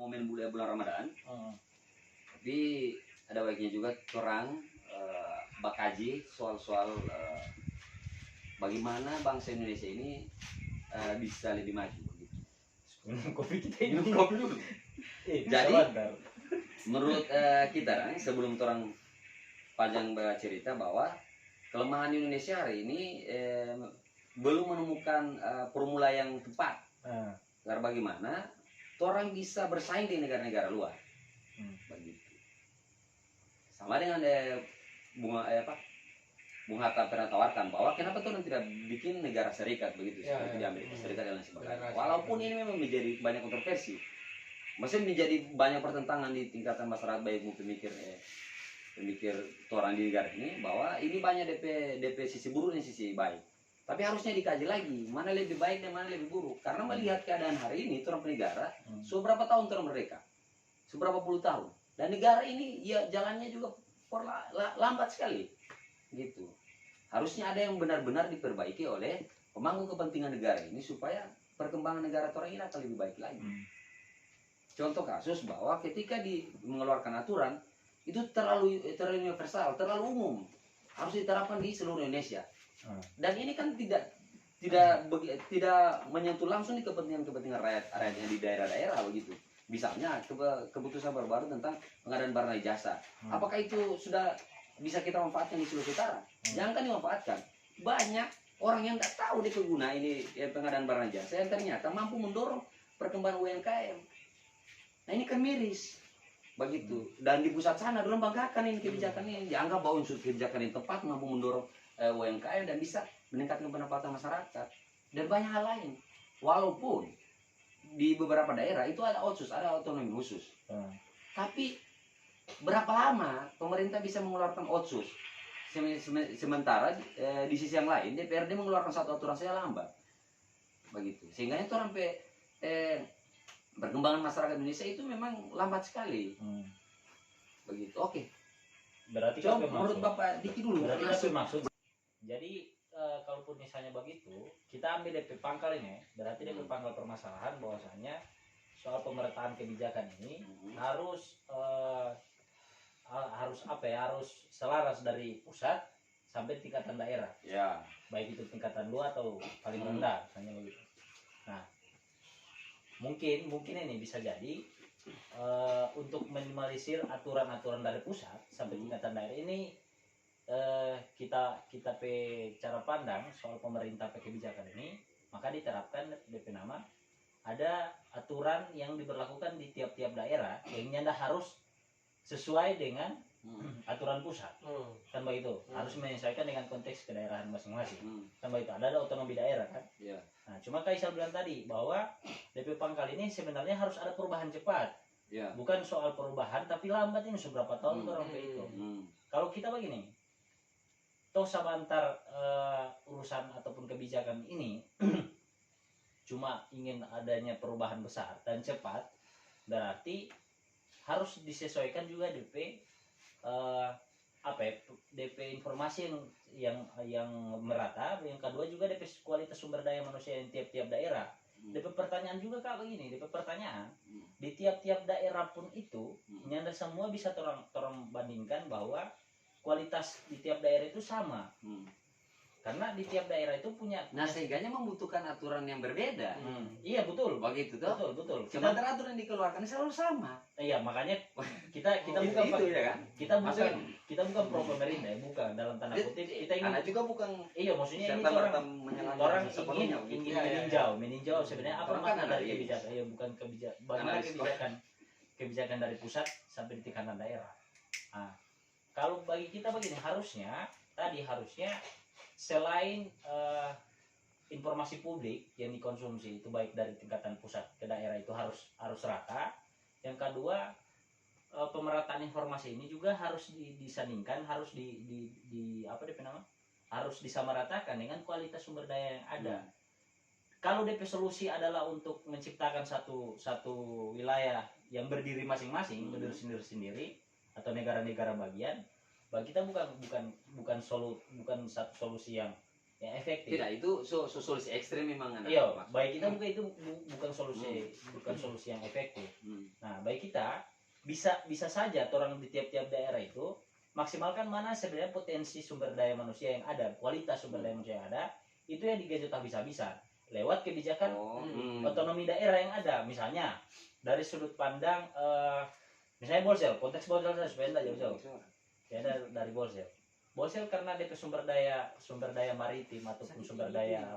momen bulan Ramadan. Tapi ada baiknya juga orang bakaji soal-soal bagaimana bangsa Indonesia ini bisa lebih maju gitu. Kopi kita ini Minum kopi dulu. Jadi menurut kita sebelum orang panjang bercerita bahwa kelemahan Indonesia hari ini belum menemukan formula yang tepat agar bagaimana orang bisa bersaing di negara-negara luar. Begitu. Sama dengan Bung Hatta pernah tawarkan bahwa kenapa orang tidak bikin negara serikat begitu seperti di Amerika Serikat dan lain sebagainya. Walaupun ini memang menjadi banyak kontroversi, maksudnya menjadi banyak pertentangan di tingkatan masyarakat baik pemikir orang di negara ini bahwa ini banyak DP sisi buruk dan sisi baik. Tapi harusnya dikaji lagi mana lebih baik dan mana lebih buruk. Karena melihat keadaan hari ini orang negara seberapa tahun orang merdeka, seberapa puluh tahun, dan negara ini ya jalannya juga lambat sekali. Gitu. Harusnya ada yang benar-benar diperbaiki oleh pemangku kepentingan negara ini supaya perkembangan negara orang ini akan lebih baik lagi. Contoh kasus bahwa ketika mengeluarkan aturan itu terlalu universal, terlalu umum, harus diterapkan di seluruh Indonesia. Dan ini kan tidak menyentuh langsung di kepentingan rakyatnya di daerah-daerah begitu. Misalnya keputusan baru-baru tentang pengadaan barang dan jasa. Apakah itu sudah bisa kita manfaatkan di Sulawesi Utara? Jangan dimanfaatkan. Banyak orang yang nggak tahu dia pengguna ini pengadaan barang jasa yang ternyata mampu mendorong perkembangan UMKM. Nah ini kan miris begitu. Dan di pusat sana dorong banggakan ini kebijakan ini, dianggap bahwa unsur kebijakan yang tepat mampu mendorong UMKM dan bisa meningkatkan pendapatan masyarakat dan banyak hal lain. Walaupun di beberapa daerah itu ada otsus, ada otonomi khusus. Tapi berapa lama pemerintah bisa mengeluarkan otsus? Sementara di sisi yang lain DPRD mengeluarkan satu aturan saya lambat. Begitu. Sehingga itu sampai perkembangan masyarakat Indonesia itu memang lambat sekali. Begitu. Oke. Berarti coba menurut Bapak Diki dulu. Berarti maksud. Jadi kalaupun misalnya begitu, kita ambil DP pangkal ini, berarti DP pangkal permasalahan bahwasanya soal pemerataan kebijakan ini harus harus selaras dari pusat sampai tingkatan daerah. Ya. Baik itu tingkatan 2 atau paling rendah, misalnya begitu. Nah, mungkin ini bisa jadi untuk minimalisir aturan-aturan dari pusat sampai tingkatan daerah ini kita cara pandang soal pemerintah kebijakan ini, maka diterapkan DP nama ada aturan yang diberlakukan di tiap-tiap daerah yang nyanda harus sesuai dengan aturan pusat. Kan begitu. Harus menyesuaikan dengan konteks kedaerahan masing-masing. Kan begitu. Ada otonomi daerah kan? Yeah. Nah, cuma Kaisal bilang tadi bahwa DP pangkal ini sebenarnya harus ada perubahan cepat. Yeah. Bukan soal perubahan tapi lambat ini seberapa tahun orang itu. Kalau kita begini, toh sabantar urusan ataupun kebijakan ini cuma ingin adanya perubahan besar dan cepat, berarti harus disesuaikan juga DP DP informasi yang merata. Yang kedua juga DP kualitas sumber daya manusia yang tiap-tiap daerah. DP pertanyaan juga Kak begini, DP pertanyaan di tiap-tiap daerah pun itu nyanda semua bisa torang bandingkan bahwa kualitas di tiap daerah itu sama. Karena di tiap daerah itu punya. Nah, sehingganya membutuhkan aturan yang berbeda. Iya betul. Begitu tuh. Betul. Sementara aturan yang dikeluarkan selalu sama. Iya, makanya kita bukan itu, ya kan? Kita bukan pro pemerintah, bukan dalam tanda kutip. Kita ingin. Karena juga bukan. Iya, maksudnya ini orang ingin meninjau sebenarnya apa makna dari kebijakan. Iya, bukan kebijakan dari pusat sampai di tingkatan daerah. Nah, kalau bagi kita begini harusnya selain informasi publik yang dikonsumsi itu baik dari tingkatan pusat ke daerah itu harus rata. Yang kedua, pemerataan informasi ini juga harus disandingkan, harus harus disamaratakan dengan kualitas sumber daya yang ada. Kalau DP solusi adalah untuk menciptakan satu wilayah yang berdiri masing-masing, berdiri sendiri atau negara-negara bagian, bagi kita bukan satu solusi yang efektif. Tidak, itu solusi ekstrim memang. Iya, baik kita itu bukan solusi yang efektif. Nah, baik kita bisa saja orang di tiap-tiap daerah itu maksimalkan mana sebenarnya potensi sumber daya manusia yang ada, kualitas sumber daya manusia yang ada, itu yang digenjot habis-habisan lewat kebijakan otonomi daerah yang ada. Misalnya dari sudut pandang misalnya Bolsel, konteks Bolsel saja supaya tidak jauh-jauh. Ya dari Bolsel karena DP sumber daya maritim ataupun sumber daya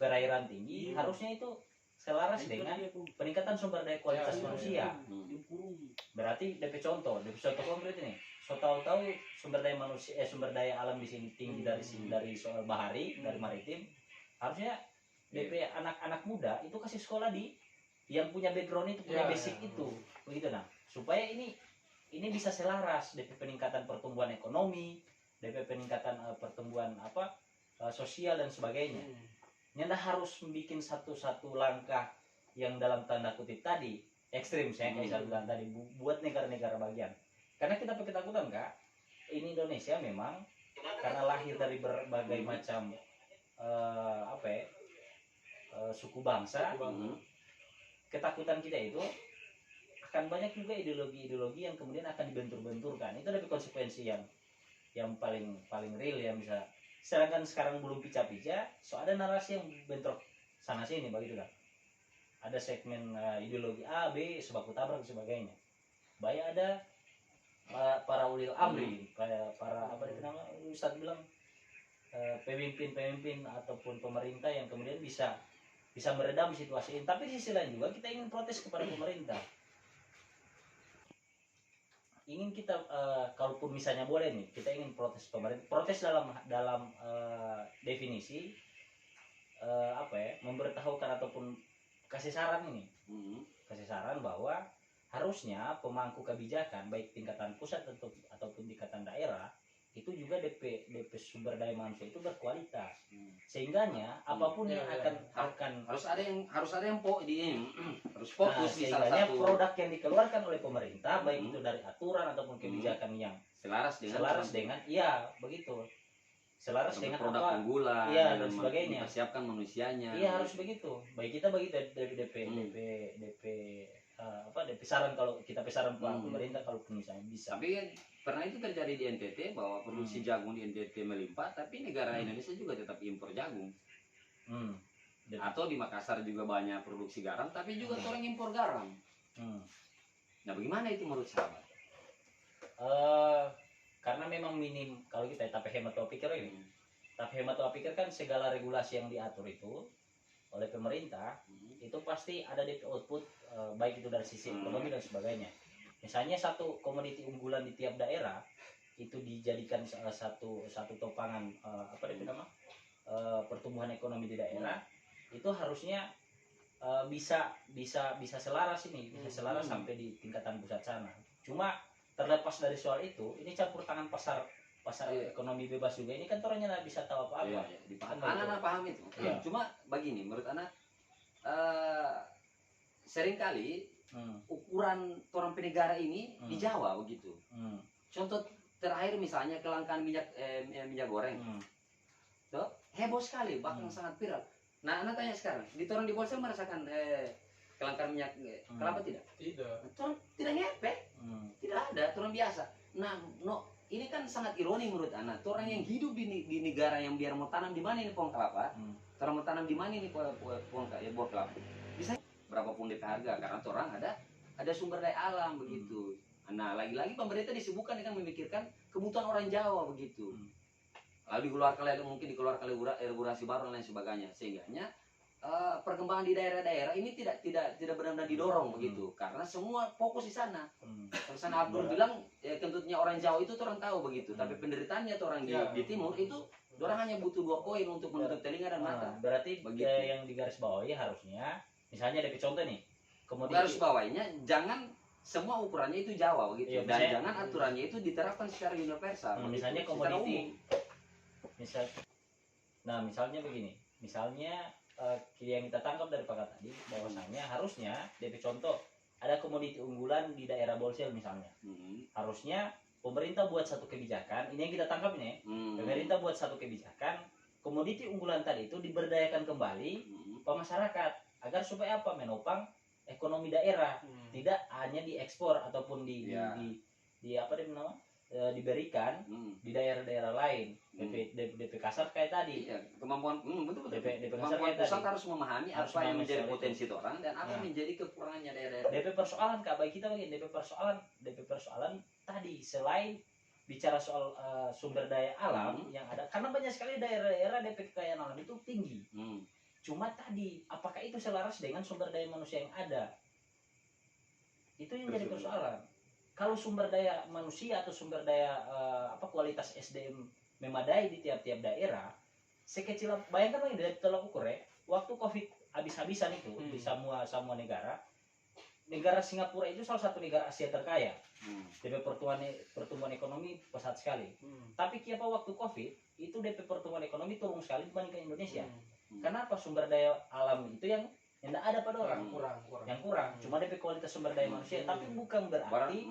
perairan tinggi, harusnya itu selaras dengan peningkatan sumber daya kualitas manusia. Berarti DP contoh konkret ini. So tahu sumber daya manusia sumber daya alam di sini tinggi dari soal bahari, dari maritim. Harusnya DP anak-anak muda itu kasih sekolah di yang punya background itu, punya basic itu. Begitu nah. Supaya ini bisa selaras DP peningkatan pertumbuhan ekonomi, DP peningkatan pertumbuhan sosial dan sebagainya. Nyanda harus membuat satu langkah yang dalam tanda kutip tadi ekstrim, saya kayak saya bilang tadi, buat negara-negara bagian. Karena kita ketakutan Kak, ini Indonesia memang karena lahir dari berbagai macam suku bangsa, ketakutan kita itu akan banyak juga ideologi-ideologi yang kemudian akan dibentur-benturkan. Itu ada konsekuensi yang paling real yang bisa. Sedangkan sekarang belum pica-pica, so ada narasi yang bentrok sana sini begitu kan. Ada segmen ideologi A, B, sebaku tabrak dan sebagainya. Banyak ada para ulil amri, para Ustadz bilang pemimpin ataupun pemerintah yang kemudian bisa meredam situasi ini. Tapi di sisi lain juga kita ingin protes kepada pemerintah. Ingin kita kalaupun misalnya boleh nih, kita ingin protes pemerintah. Protes dalam definisi memberitahukan ataupun kasih saran ini. Kasih saran bahwa harusnya pemangku kebijakan baik tingkatan pusat ataupun tingkatan daerah itu juga DP sumber daya manusia itu berkualitas. Sehingganya apapun yang akan harus ada yang harus fokus di salah satu produk yang dikeluarkan oleh pemerintah, baik itu dari aturan ataupun kebijakan yang selaras dengan begitu. Selaras dengan produk unggulan, dan sebagainya. Mempersiapkan manusianya. Iya, harus begitu. Baik kita dari DP saran, kalau kita pesaran pemerintah kalau misalnya bisa. Tapi kan pernah itu terjadi di NTT bahwa produksi jagung di NTT melimpah, tapi negara Indonesia juga tetap impor jagung. Atau di Makassar juga banyak produksi garam, tapi juga orang impor garam. Nah, bagaimana itu menurut sahabat? Karena memang minim kalau kita tapi hemat pikir ini. Tapi hemat pikir kan segala regulasi yang diatur itu oleh pemerintah itu pasti ada DP output, baik itu dari sisi ekonomi dan sebagainya. Misalnya satu komoditi unggulan di tiap daerah itu dijadikan satu topangan pertumbuhan ekonomi di daerah, itu harusnya bisa selaras sampai di tingkatan pusat sana. Cuma terlepas dari soal itu, ini campur tangan pasar ekonomi bebas juga. Ini kan orangnya nggak bisa tahu apa-apa. Anak paham itu. Cuma begini, menurut anak seringkali ukuran orang penegara ini di Jawa begitu. Contoh terakhir misalnya kelangkaan minyak goreng. Tuh, heboh sekali, bahkan sangat viral. Nah, anak tanya sekarang, di Bolsel merasakan kelangkaan minyak kelapa tidak? Tidak ngepek. Tidak ada, orang biasa. Nah, ini kan sangat ironi menurut anak. Orang yang hidup di negara yang biar mau tanam di mana ini pohon kelapa, orang mau tanam di mana ini pohon kelapa. Bisa berapapun DP harga karena orang ada sumber daya alam begitu. Nah, lagi-lagi pemerintah disibukkan dengan memikirkan kebutuhan orang Jawa begitu. Lalu dikeluarkan regulasi baru dan lain sebagainya, sehingganya perkembangan di daerah-daerah ini tidak benar-benar didorong begitu, karena semua fokus di sana. Terus Abdul bilang kentutnya orang Jawa itu orang tahu begitu, tapi penderitaannya orang di timur itu orang hanya butuh 2 koin untuk menutup telinga dan mata. Berarti yang digarisbawahi harusnya, misalnya dari contoh nih, garis bawahnya jangan semua ukurannya itu Jawa begitu, dan jangan aturannya itu diterapkan secara universal. Misalnya komoditi, misalnya begini, misalnya yang kita tangkap dari pakar tadi bahwasanya harusnya DP contoh ada komoditi unggulan di daerah Bolsel misalnya, harusnya pemerintah buat satu kebijakan, ini yang kita tangkap ini, pemerintah buat satu kebijakan, komoditi unggulan tadi itu diberdayakan kembali ke masyarakat agar supaya menopang ekonomi daerah, tidak hanya diekspor ataupun di apa namanya diberikan di daerah-daerah lain. DP kasar kayak tadi. Iya, kemampuan betul. DP Kemampuan kasar pusat harus memahami apa yang menjadi potensi itu. orang dan apa menjadi kekurangannya daerah-daerah. DP persoalan Kak, bagi kita begini, DP persoalan tadi selain bicara soal sumber daya alam yang ada, karena banyak sekali daerah-daerah DP kekayaan alam itu tinggi. Cuma tadi apakah itu selaras dengan sumber daya manusia yang ada? Itu yang jadi persoalan. Kalau sumber daya manusia atau sumber daya kualitas SDM memadai di tiap-tiap daerah, sekecil bayangkan lagi dari tolak ukur ya, waktu Covid habis-habisan itu di semua negara Singapura itu salah satu negara Asia terkaya. DP pertumbuhan ekonomi pesat sekali. Tapi kiapa waktu Covid itu DP pertumbuhan ekonomi turun sekali dibandingkan Indonesia. Kenapa? Sumber daya alam itu yang tidak ada pada orang, yang kurang. Cuma DP kualitas sumber daya manusia, tapi bukan berarti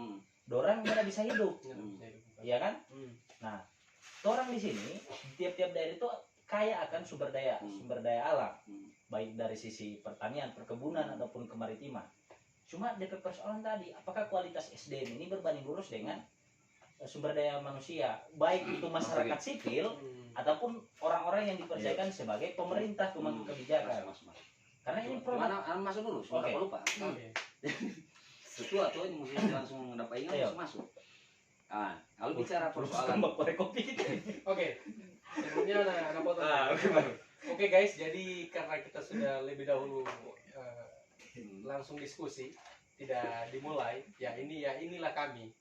orang tidak bisa hidup, iya kan? Nah, orang di sini tiap-tiap daerah itu kaya akan sumber daya alam, baik dari sisi pertanian, perkebunan ataupun kemaritiman. Cuma DP persoalan tadi, apakah kualitas SDM ini berbanding lurus dengan sumber daya manusia, baik itu masyarakat sipil ataupun orang-orang yang dipercayakan sebagai pemerintah pemangku kebijakan. Karena ini mana masuk dulu, sudah lupa. Sesuatu ini mesti langsung mendapat ingat masuk. Kalau bicara persoalan kopi. Oke. Sebelumnya anak potong. Oke guys, jadi karena kita sudah lebih dahulu langsung diskusi, tidak dimulai, inilah kami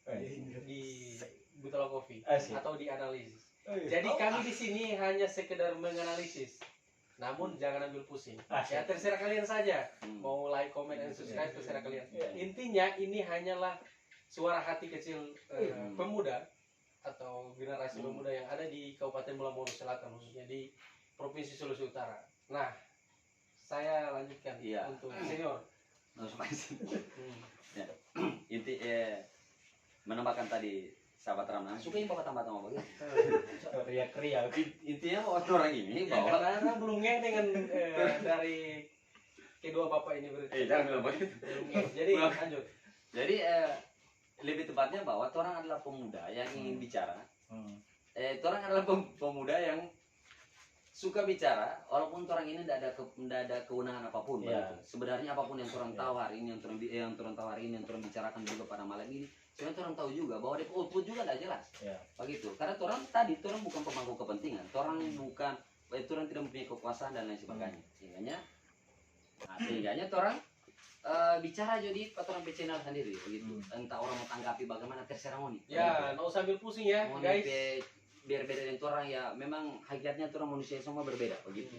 di Butala Coffee atau di analisis. Jadi kami di sini hanya sekedar menganalisis. Namun jangan ambil pusing. Ya terserah kalian saja. Mau like, comment, dan subscribe terserah kalian. Intinya ini hanyalah suara hati kecil pemuda atau generasi pemuda yang ada di Kabupaten Bola Mongondo Selatan, khususnya di Provinsi Sulawesi Utara. Nah, saya lanjutkan untuk senior. Inti menambahkan tadi sahabat Ramlan, suka yang bapak tambah-tambah begitu. Riak-riak. Intinya orang ini bahwa karena belum nge dengan dari kedua bapak ini jangan bilang begitu. Jadi lanjut. Jadi lebih tepatnya bahwa orang adalah pemuda yang ingin bicara. Orang adalah pemuda yang suka bicara, walaupun orang ini tidak ada kewenangan apapun. Sebenarnya apapun yang orang tahu hari ini, yang orang tahu hari ini, yang orang bicarakan juga pada malam ini, sebenarnya orang tahu juga bahwa dia output juga tidak jelas. Begitu. Karena orang tadi, orang bukan pemangku kepentingan, orang bukan, orang tidak mempunyai kekuasaan dan lain sebagainya. Sehingga orang bicara jadi orang channel sendiri, begitu. Entah orang mau tanggapi bagaimana terserah mau nih. Ya, nggak usah ambil pusing ya, guys. Biar beda dengan orang ya, memang hakikatnya orang manusia semua berbeda begitu.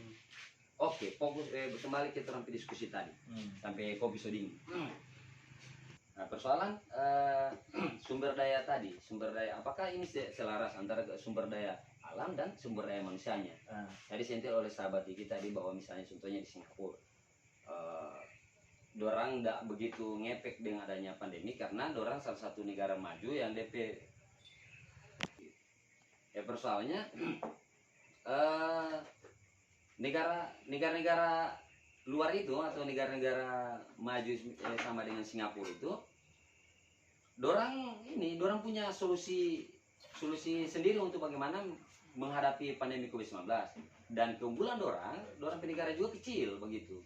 Oke, fokus kembali ke orang diskusi tadi sampai kopi soding. Nah, persoalan sumber daya tadi, apakah ini selaras antara sumber daya alam dan sumber daya manusianya? Tadi sentil oleh sahabat kita di bahwa misalnya contohnya di Singapura, dorang tidak begitu ngefek dengan adanya pandemi karena dorang salah satu negara maju yang DP persoalannya negara-negara luar itu atau negara-negara maju sama dengan Singapura itu dorang punya solusi sendiri untuk bagaimana menghadapi pandemi COVID-19 dan keunggulan dorang negara juga kecil begitu.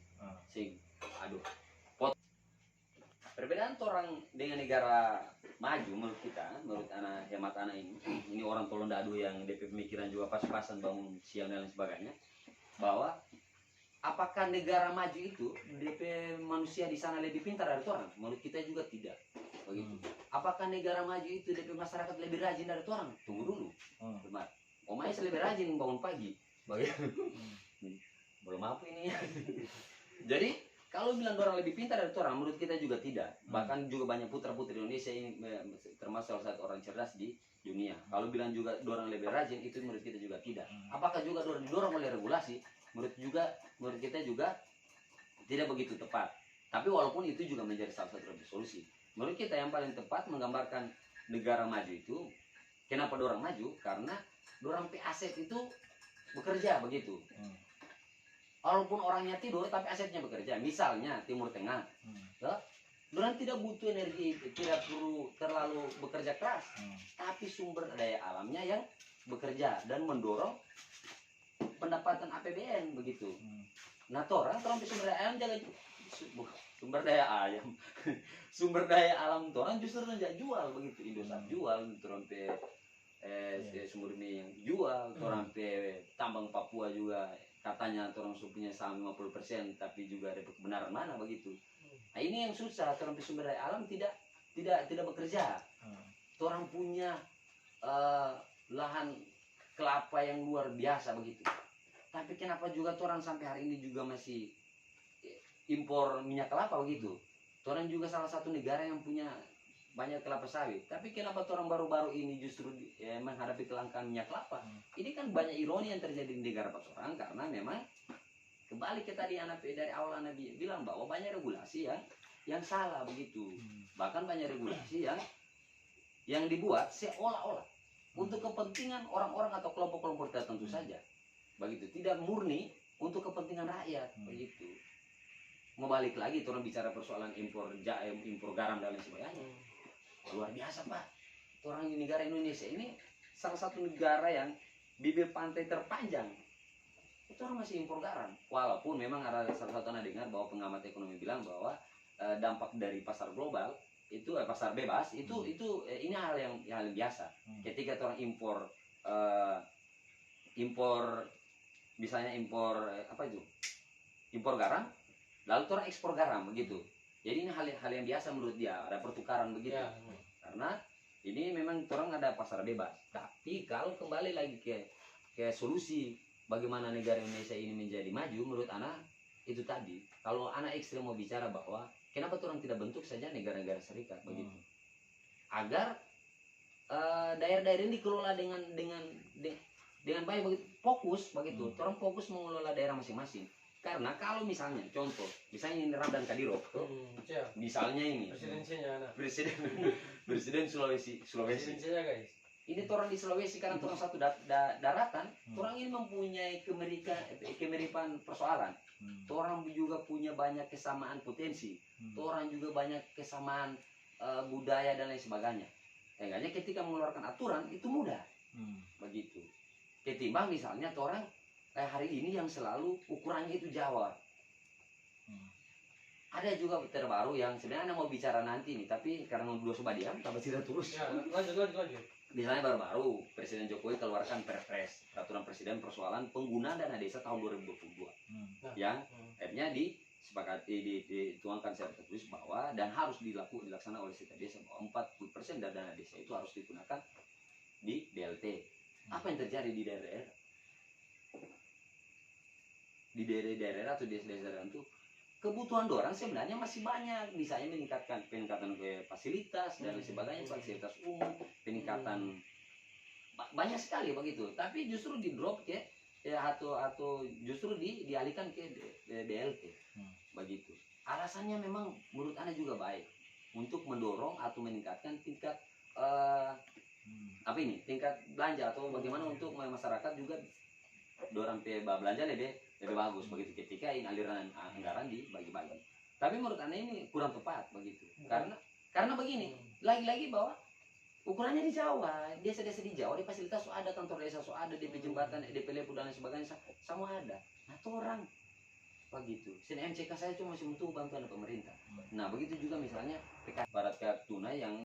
Perbedaan orang dengan negara maju menurut kita, menurut hemat anak ini orang tolong dadu yang DP pemikiran juga pas-pasan bangun siang dan lain sebagainya, bahwa apakah negara maju itu DP manusia di sana lebih pintar dari orang? Menurut kita juga tidak. Begitu. Apakah negara maju itu DP masyarakat lebih rajin dari orang? Tunggu dulu. Benar. Omanya lebih rajin bangun pagi. Belum apa ini. Jadi kalau bilang orang lebih pintar dari orang, menurut kita juga tidak. Bahkan juga banyak putra-putri Indonesia ini termasuk salah satu orang cerdas di dunia. Kalau bilang juga orang lebih rajin, itu menurut kita juga tidak. Apakah juga didorong oleh regulasi? Menurut kita juga tidak begitu tepat. Tapi walaupun itu juga menjadi salah satu solusi. Menurut kita yang paling tepat menggambarkan negara maju itu, kenapa orang maju? Karena orang aset itu bekerja begitu. walaupun orangnya tidur tapi asetnya bekerja. Misalnya Timur Tengah, orang tidak butuh energi, tidak perlu terlalu bekerja keras, tapi sumber daya alamnya yang bekerja dan mendorong pendapatan APBN begitu. Nah, orang sumber daya ayam jangan sumber daya ayam, sumber daya alam orang justru tidak jual begitu. Indosat jual, orang sumber mie yang jual, orang tambang Papua juga katanya orang punya saham 50%, tapi juga ada kebenaran mana begitu. Nah, ini yang susah, orang sumber daya alam tidak bekerja. Orang punya lahan kelapa yang luar biasa begitu. Tapi kenapa juga orang sampai hari ini juga masih impor minyak kelapa begitu? Orang juga salah satu negara yang punya banyak kelapa sawit. Tapi kenapa orang baru-baru ini justru menghadapi kelangkaan minyak kelapa? Ini kan banyak ironi yang terjadi di negara orang, karena memang kembali ke tadi dari awal Anda bilang bahwa banyak regulasi yang salah begitu. Bahkan banyak regulasi yang dibuat seolah-olah untuk kepentingan orang-orang atau kelompok-kelompok tertentu saja. Begitu, tidak murni untuk kepentingan rakyat begitu. Mau balik lagi orang bicara persoalan impor jahe, impor garam dan lain sebagainya. Luar biasa, Pak. Orang di negara Indonesia ini salah satu negara yang bibir pantai terpanjang. Itu orang masih impor garam. Walaupun memang ada salah satu Anda dengar bahwa pengamat ekonomi bilang bahwa dampak dari pasar global itu pasar bebas itu ini hal yang biasa. Ketika orang impor misalnya impor impor garam, lalu orang ekspor garam begitu. Jadi ini hal yang biasa menurut dia, ada pertukaran begitu. Ya. Karena ini memang orang ada pasar bebas. Tapi kalau kembali lagi ke solusi bagaimana negara Indonesia ini menjadi maju, menurut anak itu tadi. Kalau anak ekstrem mau bicara bahwa kenapa orang tidak bentuk saja negara-negara serikat begitu, agar daerah-daerah ini dikelola dengan baik begitu, fokus begitu. Orang fokus mengelola daerah masing-masing. Karena kalau misalnya contoh, misalnya ini Rab dan Kadiro, misalnya ini presiden Sulawesi. Guys. Ini orang di Sulawesi karena orang satu daratan, orang ini mempunyai kemiripan persoalan. Orang juga punya banyak kesamaan potensi. Orang juga banyak kesamaan budaya dan lain sebagainya. Sehingga ketika mengeluarkan aturan itu mudah, begitu. Ketimbang misalnya orang hari ini yang selalu ukurannya itu Jawa. Ada juga terbaru yang sebenarnya mau bicara nanti nih, tapi karena dua sobat diam, tambah tidak terus. Ya, lanjut. Misalnya baru-baru Presiden Jokowi keluarkan Perpres, peraturan presiden persoalan penggunaan dana desa tahun 2022, yang akhirnya disepakati dituangkan secara tertulis bahwa dan harus dilaksanakan oleh setiap desa bahwa 40% dari dana desa itu harus digunakan di DLT. Apa yang terjadi di daerah? Di daerah atau desa-desa tertentu, kebutuhan orang sebenarnya masih banyak, misalnya peningkatan ke fasilitas dan lain sebagainya, fasilitas umum, peningkatan banyak sekali begitu, tapi justru di drop atau justru dialihkan ke DLT begitu. Alasannya memang menurut Anda juga baik untuk mendorong atau meningkatkan tingkat tingkat belanja, atau bagaimana untuk masyarakat juga dorang belanja lebih bagus begitu ketika aliran anggaran dibagi-bagi. Tapi menurut Anda ini kurang tepat begitu. Karena begini, lagi-lagi bahwa ukurannya di Jawa, desa-desa di Jawa, di fasilitas ada, kantor desa ada, DP jembatan, DP lepu dan lain sebagainya semua ada. Nah, orang begitu. Sini MCK saya cuma masih butuh bantuan pemerintah. Nah, begitu juga misalnya Barat Tunai yang